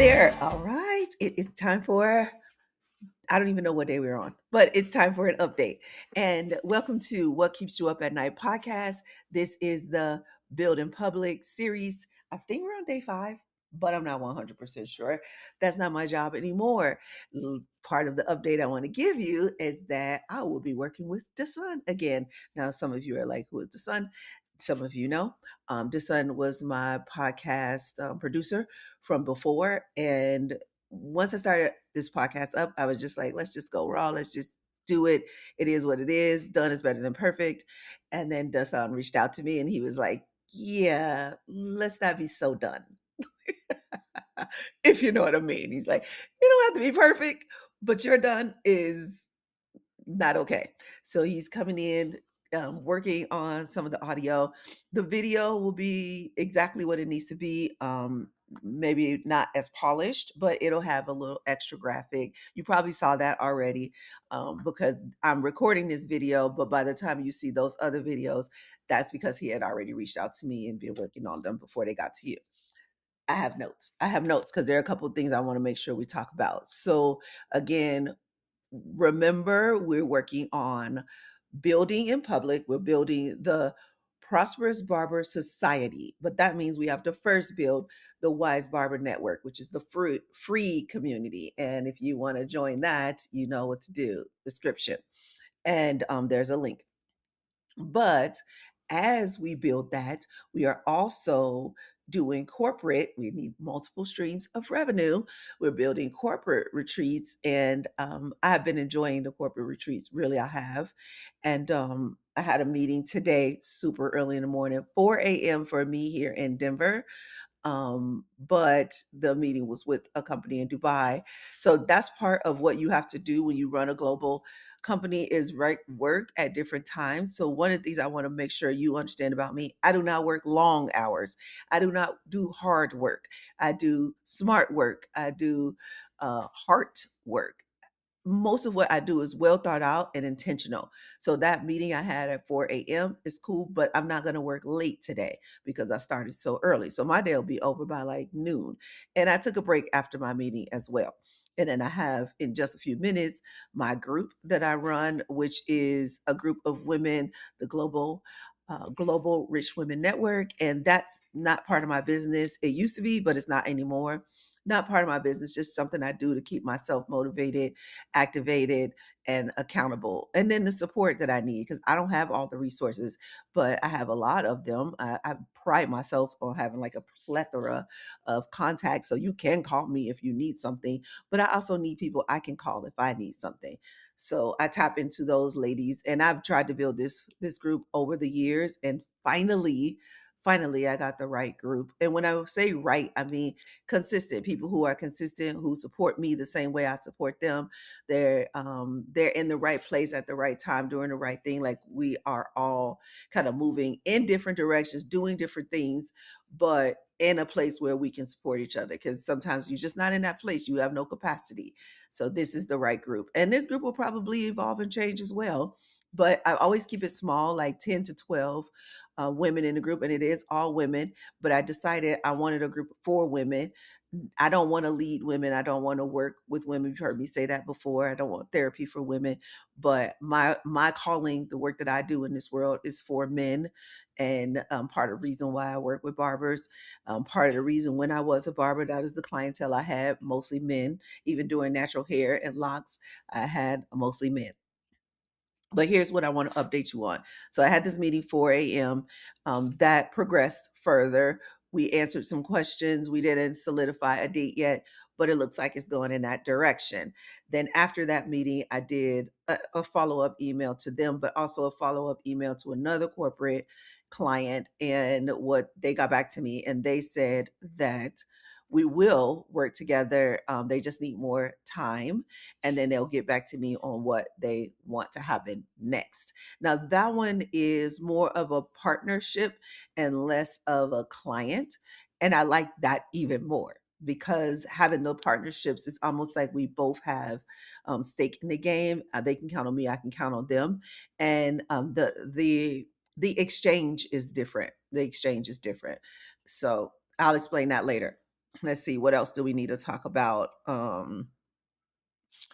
there. All right. It is time for, I don't even know what day we're on, but it's time for an update. And welcome to What Keeps You Up at Night podcast. This is the Build in Public series. I think we're on day 5, but I'm not 100% sure. That's not my job anymore. Part of the update I want to give you is that I will be working with Deson again. Now, some of you are like, who is Deson? Some of you know. Deson was my podcast producer from before. And once I started this podcast up, I was just like, let's just go raw. Let's just do it. It is what it is. Done is better than perfect. And then Dasan reached out to me and he was like, yeah, let's not be so done. If you know what I mean. He's like, you don't have to be perfect, but your done is not okay. So he's coming in, working on some of the audio. The video will be exactly what it needs to be. Maybe not as polished, but it'll have a little extra graphic. You probably saw that already because I'm recording this video. But by the time you see those other videos, that's because he had already reached out to me and been working on them before they got to you. I have notes. I have notes because there are a couple of things I want to make sure we talk about. So again, remember, we're working on building in public. We're building the Prosperous Barber Society, but that means we have to first build the Wise Barber Network, which is the free community. And if you want to join that, you know what to do. Description, and there's a link. But as we build that, we are also doing corporate. We need multiple streams of revenue. We're building corporate retreats, and I've been enjoying the corporate retreats. Really, I have. And I had a meeting today, super early in the morning, 4 a.m. for me here in Denver. But the meeting was with a company in Dubai. So that's part of what you have to do when you run a global company is work at different times. So one of the things I want to make sure you understand about me, I do not work long hours. I do not do hard work. I do smart work. I do heart work. Most of what I do is well thought out and intentional. So that meeting I had at 4 a.m. is cool, but I'm not going to work late today because I started so early. So my day will be over by like noon. And I took a break after my meeting as well. And then I have in just a few minutes my group that I run, which is a group of women, the Global Rich Women Network. And that's not part of my business. It used to be, but it's not anymore. Not part of my business, just something I do to keep myself motivated, activated, and accountable. And then the support that I need, because I don't have all the resources, but I have a lot of them. I pride myself on having like a plethora of contacts. So you can call me if you need something, but I also need people I can call if I need something. So I tap into those ladies, and I've tried to build this group over the years, and finally I got the right group. And when I say right, I mean consistent people who are consistent, who support me the same way I support them. They're in the right place at the right time, doing the right thing. Like we are all kind of moving in different directions, doing different things, but in a place where we can support each other, because sometimes you're just not in that place, you have no capacity. So this is the right group, and this group will probably evolve and change as well, but I always keep it small, like 10 to 12 women in the group, and it is all women. But I decided I wanted a group for women. I don't want to lead women. I don't want to work with women. You've heard me say that before. I don't want therapy for women. But my calling, the work that I do in this world, is for men. And part of the reason why I work with barbers, part of the reason when I was a barber, that is the clientele I had, mostly men. Even doing natural hair and locks, I had mostly men. But here's what I want to update you on. So I had this meeting 4 a.m. That progressed further. We answered some questions. We didn't solidify a date yet, but it looks like it's going in that direction. Then after that meeting, I did a follow-up email to them, but also a follow-up email to another corporate client. And what they got back to me, and they said that we will work together. They just need more time, and then they'll get back to me on what they want to happen next. Now, that one is more of a partnership and less of a client. And I like that even more because having the partnerships, it's almost like we both have stake in the game. They can count on me, I can count on them. And the exchange is different. The exchange is different. So I'll explain that later. Let's see, what else do we need to talk about?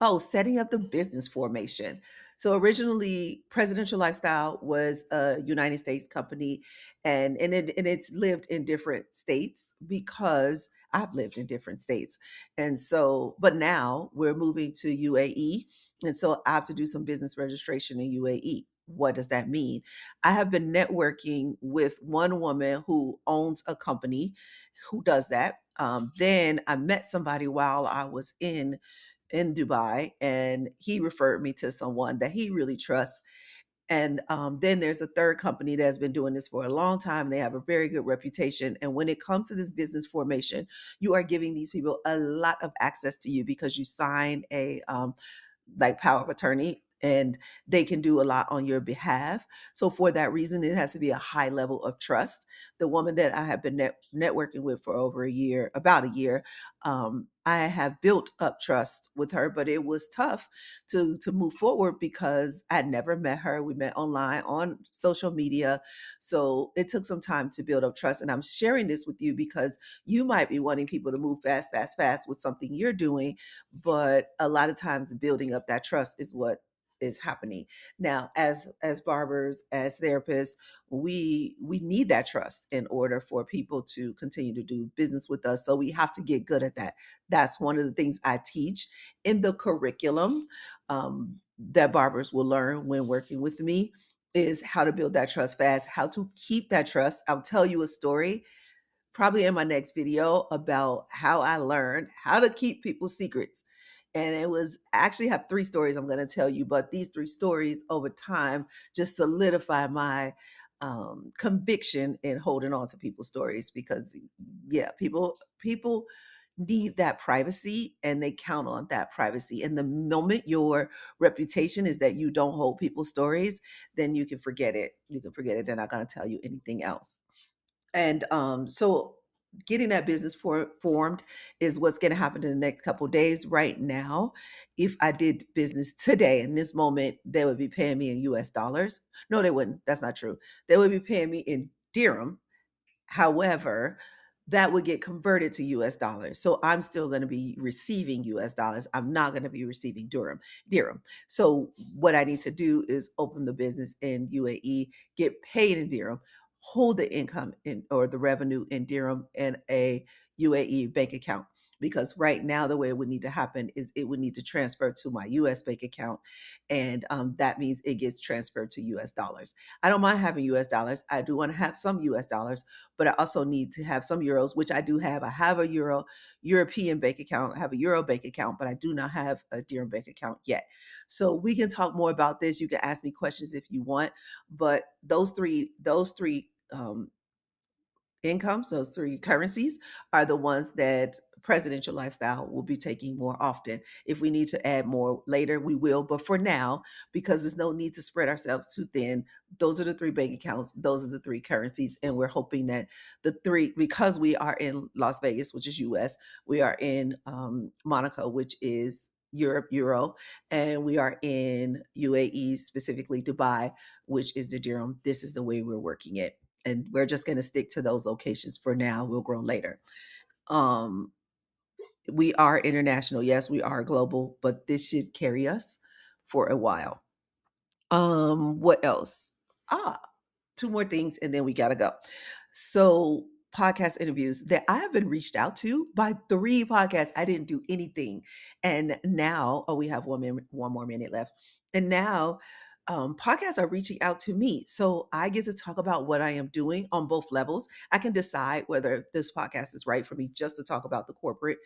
Oh, setting up the business formation. So originally, Presidential Lifestyle was a United States company, and it's lived in different states because I've lived in different states, and so but now we're moving to UAE, and so I have to do some business registration in UAE. What does that mean? I have been networking with one woman who owns a company who does that. Then I met somebody while I was in Dubai, and he referred me to someone that he really trusts. And then there's a third company that's been doing this for a long time. They have a very good reputation. And when it comes to this business formation, you are giving these people a lot of access to you because you sign a like power of attorney, and they can do a lot on your behalf. So for that reason, it has to be a high level of trust. The woman that I have been networking with for over a year, about a year, I have built up trust with her, but it was tough to move forward because I never met her. We met online on social media, so it took some time to build up trust. And I'm sharing this with you because you might be wanting people to move fast, fast, fast with something you're doing, but a lot of times building up that trust is what is happening. Now, as barbers, as therapists, we need that trust in order for people to continue to do business with us, so we have to get good at that. That's one of the things I teach in the curriculum, that barbers will learn when working with me, is how to build that trust fast, how to keep that trust. I'll tell you a story probably in my next video about how I learned how to keep people's secrets. And it was I actually have three stories I'm going to tell you, but these three stories over time just solidify my conviction in holding on to people's stories because yeah, people need that privacy and they count on that privacy. And the moment your reputation is that you don't hold people's stories, then you can forget it. You can forget it. They're not going to tell you anything else. And so getting that business formed is what's going to happen in the next couple of days. Right now, if I did business today in this moment, they would be paying me in US dollars. No, they wouldn't. That's not true. They would be paying me in dirham. However, that would get converted to US dollars. So I'm still going to be receiving US dollars. I'm not going to be receiving dirham. So what I need to do is open the business in UAE, get paid in dirham, hold the income in or the revenue in dirham in a UAE bank account. Because right now, the way it would need to happen is it would need to transfer to my US bank account. And that means it gets transferred to US dollars. I don't mind having US dollars. I do want to have some US dollars, but I also need to have some euros, which I do have. I have a European bank account. I have a euro bank account, but I do not have a dirham bank account yet. So we can talk more about this. You can ask me questions if you want, but those three incomes, those three currencies, are the ones that Presidential Lifestyle will be taking more often. If we need to add more later, we will. But for now, because there's no need to spread ourselves too thin, those are the three bank accounts, those are the three currencies. And we're hoping that the three, because we are in Las Vegas, which is US, we are in Monaco, which is Europe, Euro, and we are in UAE, specifically Dubai, which is the dirham. This is the way we're working it, and we're just going to stick to those locations for now. We'll grow later. Um, we are international. Yes, we are global, but this should carry us for a while. What else? Ah, two more things and then we gotta go. So podcast interviews that I have been reached out to by three podcasts. I didn't do anything. And now, oh, we have one more minute left. And now podcasts are reaching out to me. So I get to talk about what I am doing on both levels. I can decide whether this podcast is right for me just to talk about the corporate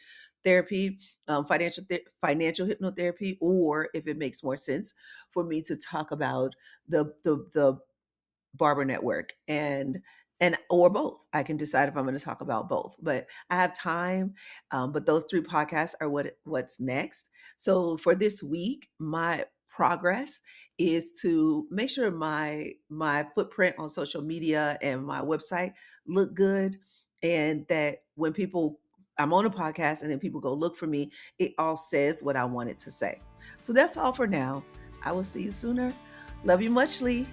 therapy, financial hypnotherapy, or if it makes more sense for me to talk about the Barber Network and or both. I can decide if I'm going to talk about both, but I have time. But those three podcasts are what's next. So for this week, my progress is to make sure my footprint on social media and my website look good, and that when people I'm on a podcast and then people go look for me, it all says what I want it to say. So that's all for now. I will see you sooner. Love you muchly.